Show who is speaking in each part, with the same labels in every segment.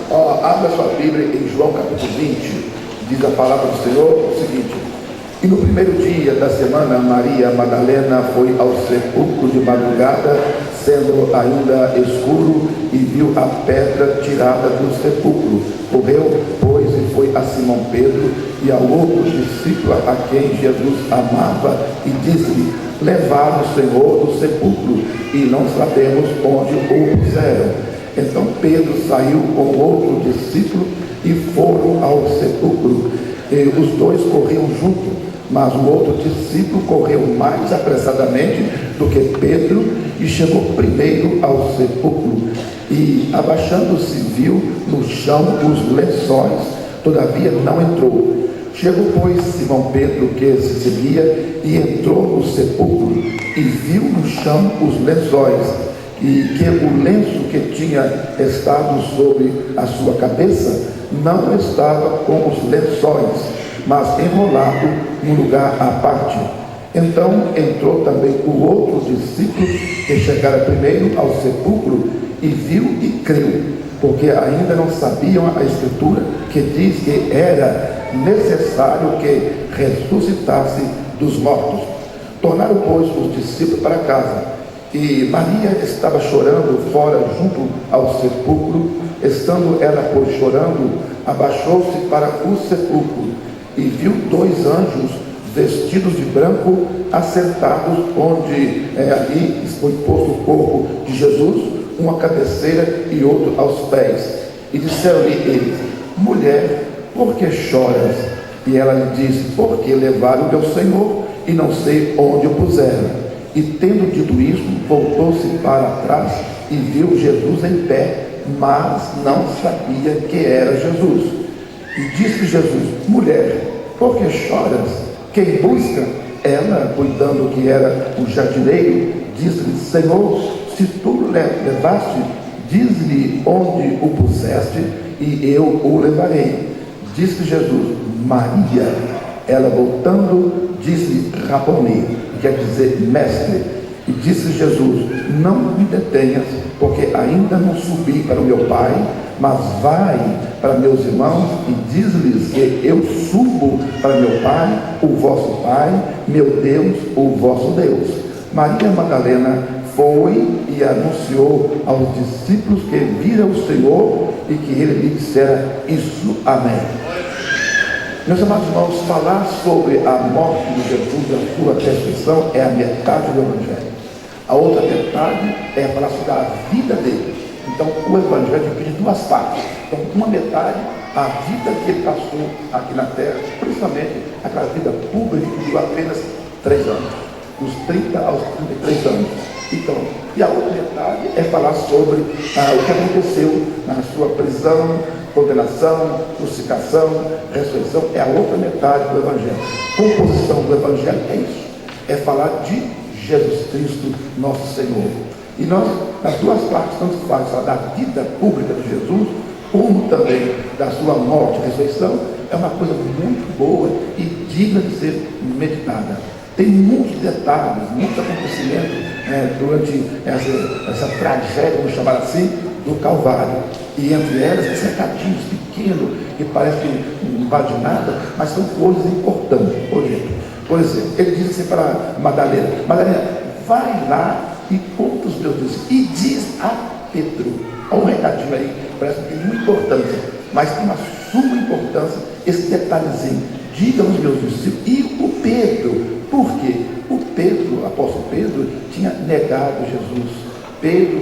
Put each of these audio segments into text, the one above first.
Speaker 1: Abra sua Bíblia em João capítulo 20, diz a palavra do Senhor o seguinte: e no primeiro dia da semana, Maria Madalena foi ao sepulcro de madrugada, sendo ainda escuro, e viu a pedra tirada do sepulcro. Correu, pois, e foi a Simão Pedro e ao outro discípulo a quem Jesus amava, e disse-lhe: levaram o Senhor do sepulcro, e não sabemos onde o puseram. Então Pedro saiu com outro discípulo e foram ao sepulcro. E os dois corriam juntos, mas o outro discípulo correu mais apressadamente do que Pedro e chegou primeiro ao sepulcro. E abaixando-se viu no chão os lençóis, todavia não entrou. Chegou, pois, Simão Pedro, que se seguia, e entrou no sepulcro e viu no chão os lençóis, e que o lenço que tinha estado sobre a sua cabeça não estava com os lençóis, mas enrolado em lugar à parte. Então entrou também o outro discípulo que chegara primeiro ao sepulcro e viu e creu, porque ainda não sabiam a Escritura que diz que era necessário que ressuscitasse dos mortos. Tornaram, pois, os discípulos para casa. E Maria estava chorando fora junto ao sepulcro. Estando ela, pois, chorando, abaixou-se para o sepulcro e viu dois anjos vestidos de branco assentados onde ali foi posto o corpo de Jesus, um à cabeceira e outro aos pés. E disseram-lhe eles: mulher, por que choras? E ela lhe disse: porque levaram o meu Senhor e não sei onde o puseram. E tendo dito isso, voltou-se para trás e viu Jesus em pé, mas não sabia que era Jesus. E disse Jesus: mulher, por que choras? Quem busca? Ela, cuidando que era o jardineiro, disse-lhe: Senhor, se tu levaste, diz-lhe onde o puseste, e eu o levarei. Disse Jesus: Maria. Ela, voltando, disse-lhe: Raboni, que quer dizer mestre. E disse Jesus: não me detenhas, porque ainda não subi para o meu Pai, mas vai para meus irmãos e diz-lhes que eu subo para meu Pai, o vosso Pai, meu Deus, o vosso Deus. Maria Madalena foi e anunciou aos discípulos que viram o Senhor e que ele lhe dissera isso. Amém. Meus amados irmãos, falar sobre a morte de Jesus, a sua ressurreição, é a metade do Evangelho. A outra metade é falar sobre a vida dele. Então, o Evangelho divide duas partes. Então, uma metade, a vida que ele passou aqui na terra, principalmente aquela vida pública que durou apenas 3 anos, dos 30 aos 33 anos. Então, e a outra metade é falar sobre o que aconteceu na sua prisão, condenação, crucificação, ressurreição. É a outra metade do Evangelho. Composição do Evangelho é isso, é falar de Jesus Cristo, nosso Senhor. E nós, nas duas partes, tanto faz falar da vida pública de Jesus, como também da sua morte e ressurreição, é uma coisa muito boa e digna de ser meditada. Tem muitos detalhes, muitos acontecimentos durante essa tragédia, vamos chamar assim, do Calvário. E entre elas, esses recadinhos pequenos, que parece que não vale de nada, mas são coisas importantes. Por exemplo, ele disse assim para Madalena: Madalena, vai lá e conta os meus discípulos. E diz a Pedro. Olha um recadinho aí, parece que tem muita importância, mas tem uma suma importância, esse detalhezinho. Diga aos meus discípulos. E o Pedro, por quê? O Pedro, o apóstolo Pedro, tinha negado Jesus. Pedro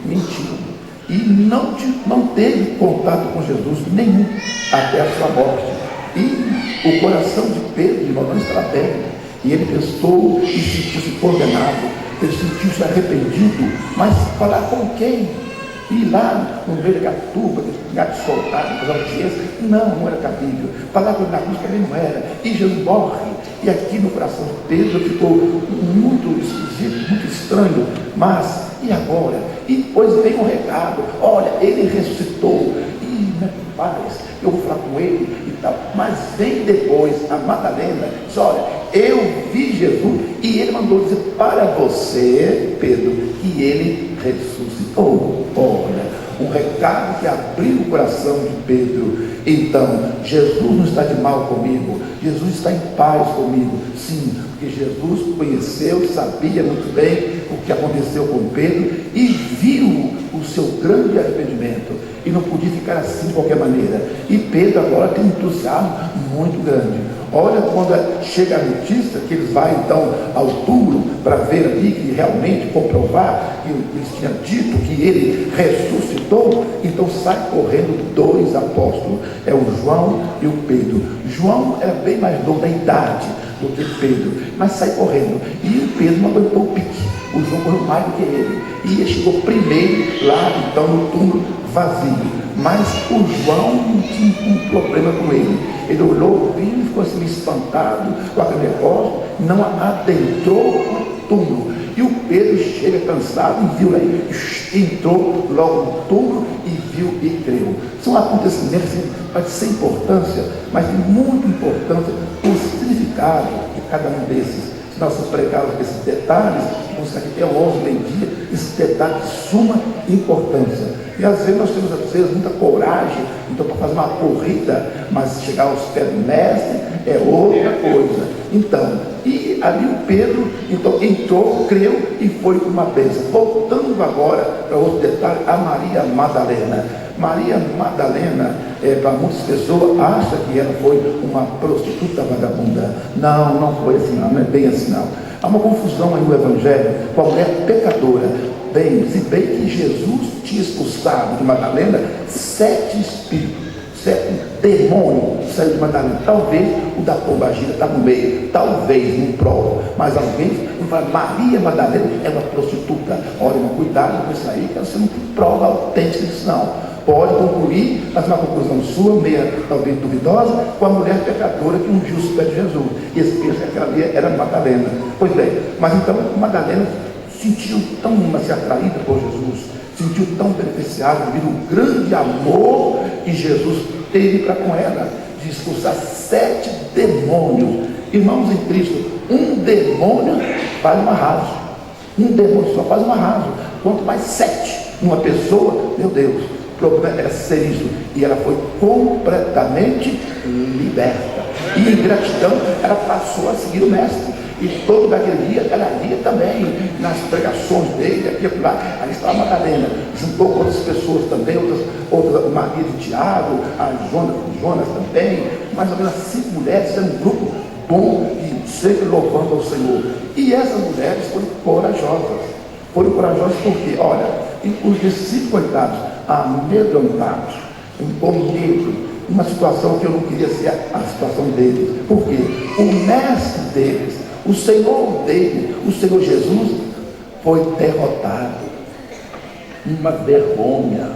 Speaker 1: mentiu e não teve contato com Jesus nenhum até a sua morte. E o coração de Pedro, irmão, não estava bem. E ele pensou e sentiu-se condenado, ele sentiu-se arrependido. Mas falar com quem? Ir lá no meio daquela turba, de soltar, fazer audiência? Não era cabível. Falar com ele na cruz também não era. E Jesus morre. E aqui no coração de Pedro ficou muito esquisito, muito estranho. Mas, e agora? E depois vem um recado: olha, ele ressuscitou. E minha paz, eu vou falar com ele e tal. Mas vem depois a Madalena, diz: olha, eu vi Jesus e ele mandou dizer para você, Pedro, que ele ressuscitou. Olha, um recado pecado que abriu o coração de Pedro. Então, Jesus não está de mal comigo, Jesus está em paz comigo. Sim, porque Jesus conheceu, sabia muito bem o que aconteceu com Pedro e viu o seu grande arrependimento. E não podia ficar assim de qualquer maneira. E Pedro agora tem um entusiasmo muito grande. Olha quando chega a notícia que eles vão então ao túmulo para ver ali que realmente comprovar que eles tinham dito que ele ressuscitou. Então sai correndo dois apóstolos, é o João e o Pedro. João era bem mais novo da idade do que Pedro, mas sai correndo. E o Pedro não aguentou o pique. O João correu mais do que ele. E ele chegou primeiro lá então no túmulo vazio. Mas o João não tinha um problema com ele. Ele olhou e ficou assim espantado com aquele negócio, não adentrou o túmulo. E o Pedro chega cansado e viu aí, entrou logo no túmulo e viu e creu. São acontecimentos de sem importância, mas de muita importância o significado de cada um desses. Se nós pregarmos esses detalhes, vamos ficar aqui até 11, meio-dia, esses detalhes de suma importância. E às vezes nós temos, às vezes, muita coragem, então, para fazer uma corrida, mas chegar aos pés do mestre é outra coisa. Então, e ali o Pedro, então, entrou, creu e foi uma bênção. Voltando agora para outro detalhe, a Maria Madalena. Maria Madalena, para muitas pessoas, acha que ela foi uma prostituta vagabunda. Não, não foi assim, não é bem assim não. Há uma confusão aí no Evangelho com a mulher pecadora. Bem, se bem que Jesus tinha expulsado de Madalena 7 espíritos, 7 demônios saiu de Madalena. Talvez o da pombagira está no meio, talvez, não prova, mas alguém fala, Maria Madalena é uma prostituta. Olha, cuidado com isso aí, que você não tem prova autêntica disso não. Pode concluir, mas uma conclusão sua, meia talvez duvidosa, com a mulher pecadora que ungiu os pés de Jesus. E esse pensa que aquela ali era Madalena. Pois bem, mas então Madalena sentiu tão se atraída por Jesus, sentiu tão beneficiada devido ao grande amor que Jesus teve para com ela, de expulsar 7 demônios. Irmãos em Cristo, um demônio faz um arraso. Um demônio só faz um arraso. Quanto mais 7 numa pessoa, meu Deus, o problema era ser isso. E ela foi completamente liberta. E em gratidão, ela passou a seguir o mestre. E todo aquele dia, ela ia também nas pregações dele, aqui e lá. Ali estava a Madalena, juntou com outras pessoas também, outras Maria de Tiago, a Jonas também, mais ou menos 5 mulheres, era um grupo bom e sempre louvando ao Senhor. E essas mulheres foram corajosas. Foram corajosas porque, olha, os discípulos, coitados, amedrontados, com medo, uma situação que eu não queria ser a situação deles. Por quê? O mestre deles, o Senhor dele, o Senhor Jesus, foi derrotado. Uma vergonha.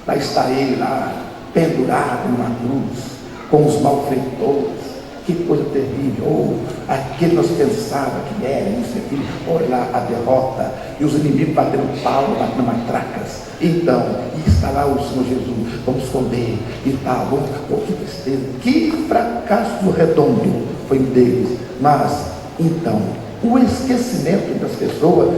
Speaker 1: Lá está ele lá, pendurado numa cruz, com os malfeitores. Que coisa terrível. Oh, aquele nós pensava que era, isso aqui. Olha lá a derrota. E os inimigos batendo pau, batendo matracas. Então, e está lá o Senhor Jesus. Vamos esconder e tal. Oh, que tristeza. Que fracasso redondo foi deles. Mas, então, o esquecimento das pessoas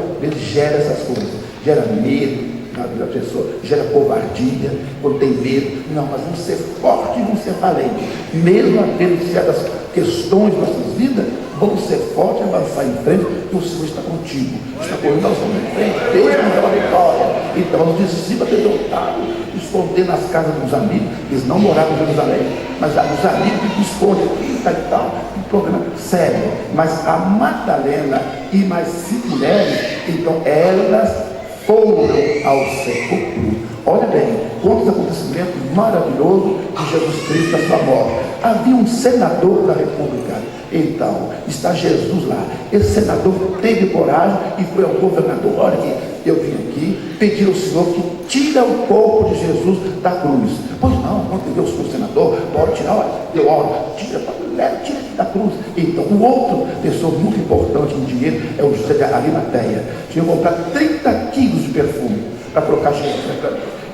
Speaker 1: gera essas coisas. Gera medo na vida da pessoa, gera covardia, quando tem medo. Não, mas vamos ser fortes e vamos ser valentes. Mesmo havendo certas questões de nossas vidas, vamos ser fortes e avançar em frente, porque o Senhor está contigo. Está correndo, nós vamos em frente, Deus nos dá uma vitória. Então, os discípulos derrotados, esconder nas casas dos amigos. Eles não moravam em Jerusalém, mas os amigos escondem aqui e tal. Um problema sério. Mas a Madalena e mais 5 mulheres, então elas foram ao sepulcro. Olha bem, quantos acontecimentos maravilhosos de Jesus Cristo na sua morte. Havia um senador da República. Então, está Jesus lá. Esse senador teve coragem e foi ao governador. Olha que eu vim aqui pedir ao Senhor que tira o corpo de Jesus da cruz. Pois não, quando Deus foi senador, pode tirar, olha, deu ordem, tira da cruz. Então, o outro pessoa muito importante em dinheiro é o José de Arimateia. Tinha que comprar 30 quilos de perfume para colocar Jesus.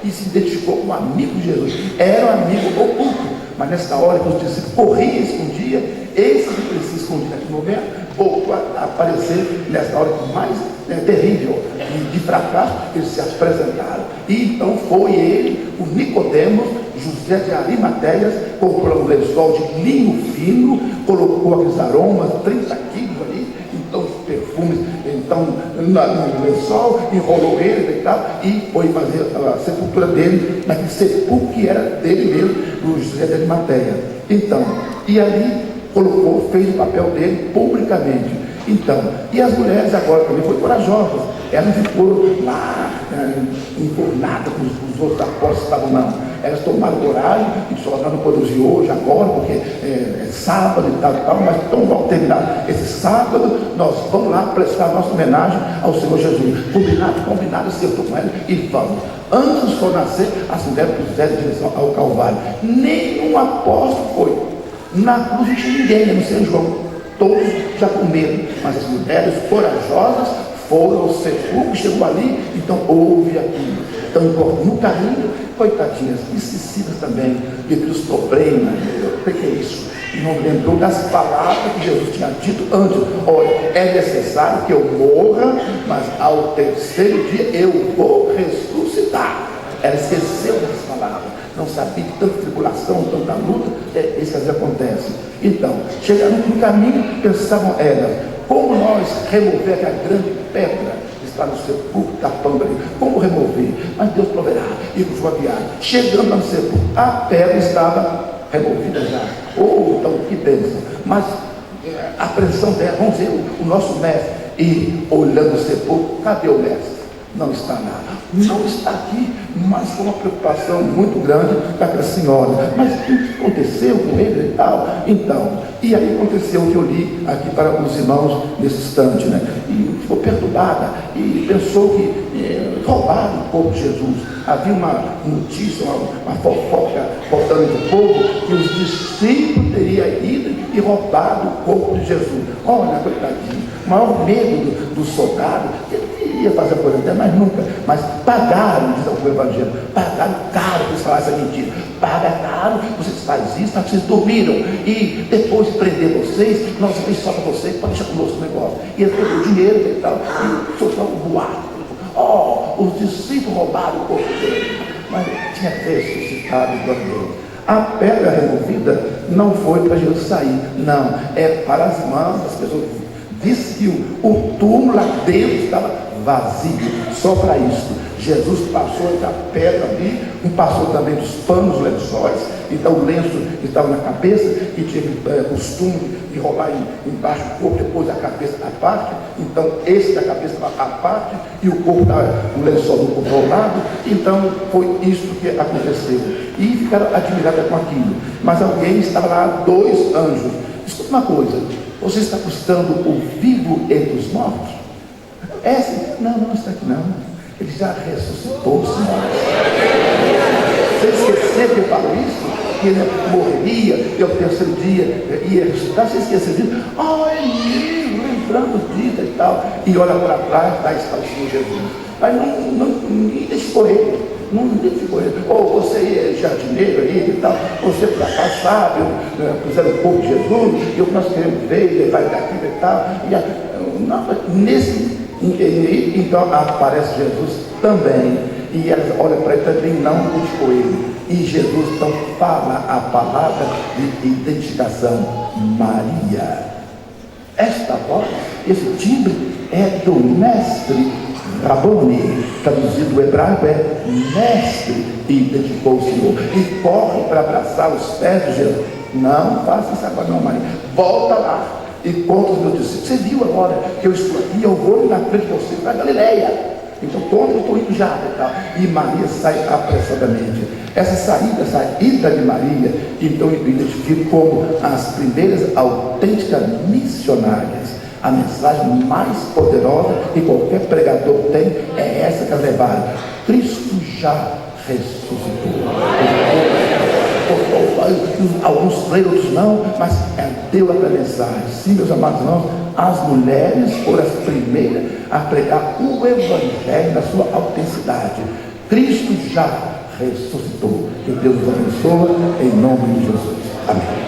Speaker 1: E se identificou como amigo de Jesus. Era um amigo oculto. Mas nessa hora que os discípulos corriam e escondiam, esse que precisa esconder naquele momento, voltou a aparecer nessa hora mais terrível e de fracasso, eles se apresentaram. E então foi ele, o Nicodemos, José de Arimateias, comprou um lençol de linho fino, colocou aqueles aromas, 30 quilos ali, então os perfumes, então no lençol, enrolou ele e tal, e foi fazer a sepultura dele, naquele sepulcro que era dele mesmo, o José de Arimateias. Então, e ali colocou, fez o papel dele publicamente. Então, e as mulheres agora também foram corajosas, elas não foram lá enfurnadas com os outros apóstolos que estavam, não. Elas tomaram coragem e só nós não podemos ir hoje, agora, porque é sábado e tal, mas então vamos terminar esse sábado, nós vamos lá prestar nossa homenagem ao Senhor Jesus. Combinado, eu estou com ela e vamos. Antes do sol nascer, as mulheres puseram em direção ao Calvário. Nenhum apóstolo foi. Na cruz não tinha ninguém, a não ser João. Todos já comeram, mas as mulheres corajosas foram ao sepulcro, chegou ali, então houve aquilo. Então, no caminho, coitadinhas, esquecidas também, devido aos problemas, o que é isso? E não lembrou das palavras que Jesus tinha dito antes: olha, é necessário que eu morra, mas ao terceiro dia eu vou ressuscitar. Ela esqueceu das palavras, não sabia que tanta tribulação, tanta luta, isso que às vezes acontece. Então, chegaram no caminho, pensavam elas: como nós remover aquela grande pedra que está no sepulcro, tapando ali? Como remover? Mas Deus proverá. E com sua viagem, chegando lá no sepulcro, a pedra estava removida já. Então, que bênção. Mas a pressão dela, vamos ver o nosso mestre, e olhando o sepulcro, cadê o mestre? Não está nada, não está aqui, mas com uma preocupação muito grande daquela senhora. Mas o que aconteceu com ele e tal? Então, e aí aconteceu o que eu li aqui para os irmãos nesse instante, né? E ficou perturbada e pensou que roubaram o corpo de Jesus. Havia uma notícia, uma fofoca contando entre o povo que os discípulos teriam ido e roubado o corpo de Jesus. Olha, coitadinho, o maior medo do soldado, ia fazer a coisa dela, mas nunca. Mas pagaram, diz o Evangelho, pagaram caro para falar essa mentira. Paga caro, vocês fazem isso, mas vocês dormiram. E depois de prender vocês, nós vamos só para vocês, para deixar conosco o negócio. E ele pegou dinheiro e tal, e soltou um boato. Os discípulos roubaram o corpo dele, mas tinha ressuscitado do Deus. A pedra removida não foi para Jesus sair, não, é para as mãos das pessoas. Disse que o túmulo lá dentro estava vazio, só para isso. Jesus passou entre a pedra ali, passou também dos panos, lençóis. Então o lenço estava na cabeça, e tinha costume de rolar embaixo do corpo, depois a cabeça à parte. Então esse da cabeça à parte, e o corpo, o lençol do corpo ao lado. Então foi isso que aconteceu. E ficaram admiradas com aquilo. Mas alguém estava lá, 2 anjos. Escuta uma coisa: você está buscando o vivo entre os mortos? Não está aqui não. Ele já ressuscitou, Senhor. Você esqueceu que eu falo isso? Que ele morreria e ao terceiro dia ia ressuscitar? Você esqueceu disso? Lembrando disso e tal. E olha para trás, lá está o Senhor Jesus. Mas ninguém deixa correr. Não deixa correr. Ou você é jardineiro aí e tal, você para cá sabe, puseram o corpo de Jesus, e o que nós queremos ver, ele vai daqui e tal. Então aparece Jesus também, e elas olham para ele também, não buscou ele. E Jesus então fala a palavra de identificação: Maria. Esta voz, esse timbre é do mestre Raboni, traduzido do hebraico é mestre, e identificou o Senhor, e corre para abraçar os pés de Jesus. Não faça isso agora não, Maria, volta lá e conta os meus discípulos: você viu agora que eu estou aqui, eu vou na frente de você para Galileia, então conta, eu estou indo já e tal. E Maria sai apressadamente. Essa saída de Maria, então eu identifico como as primeiras autênticas missionárias. A mensagem mais poderosa que qualquer pregador tem é essa que elas levaram: Cristo já ressuscitou. Alguns creem, outros não, mas deu a mensagem. Sim, meus amados irmãos, as mulheres foram as primeiras a pregar o Evangelho na sua autenticidade. Cristo já ressuscitou. Que Deus nos abençoe em nome de Jesus. Amém.